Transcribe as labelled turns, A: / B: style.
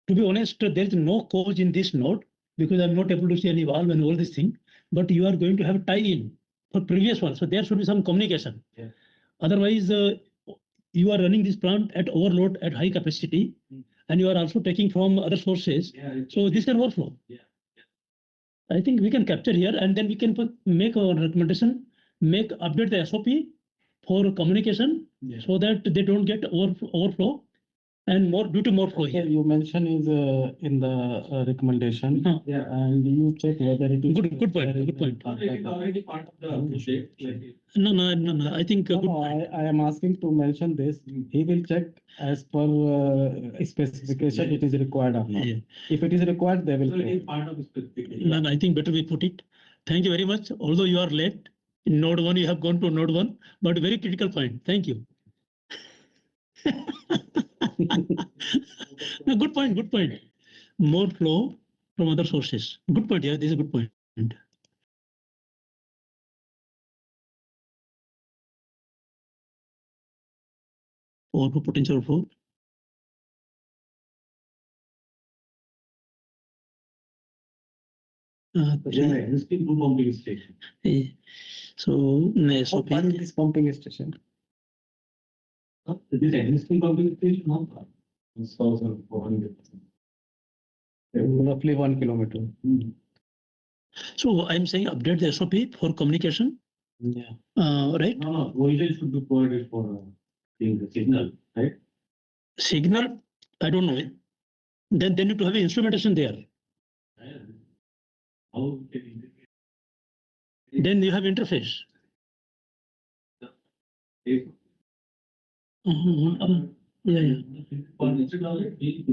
A: To be honest, there is no cause in this node because I'm not able to see any valve and all this thing. But you are going to have tie-in for previous one, so there should be some communication.
B: Yeah.
A: Otherwise, you are running this plant at overload at high capacity, and you are also taking from other sources.
B: Yeah.
A: So this can overflow.
B: Yeah.
A: I think we can capture here, and then we can make our recommendation, update the SOP for communication,
B: Yeah.
A: so that they don't get overflow and more due to more flow
C: Okay,
A: here.
C: you mention is in the recommendation,
B: Yeah.
C: and you check whether it is.
A: Good point,
C: there is
A: good point.
C: a
B: No, it is already part of the project. Like,
A: No. I think
C: No,
A: good
C: no,
A: point.
C: I am asking to mention this. He will check as per specification it is required or not.
A: Yeah.
C: If it is required, they will
B: so it is
C: pay.
B: part of the specification.
A: No, I think better we put it. Thank you very much. Although you are late in node 1, you have gone to node 1, but very critical point. Thank you. No, good point, good point. More flow from other sources. Good point, yeah, this is a good point. Overflow potential flow.
B: Yeah, existing two pumping station.
A: So,
C: How far is this pumping station?
B: This existing pumping station, no? 1,400.
C: Roughly 1 kilometer.
A: So I'm saying update the SOP for communication,
C: Yeah.
A: right?
B: No, voltage should be provided for the signal, right?
A: Signal, I don't know. Then they need to have instrumentation there.
B: How
A: Then you have interface.
B: if
A: Yeah.
B: instead of it,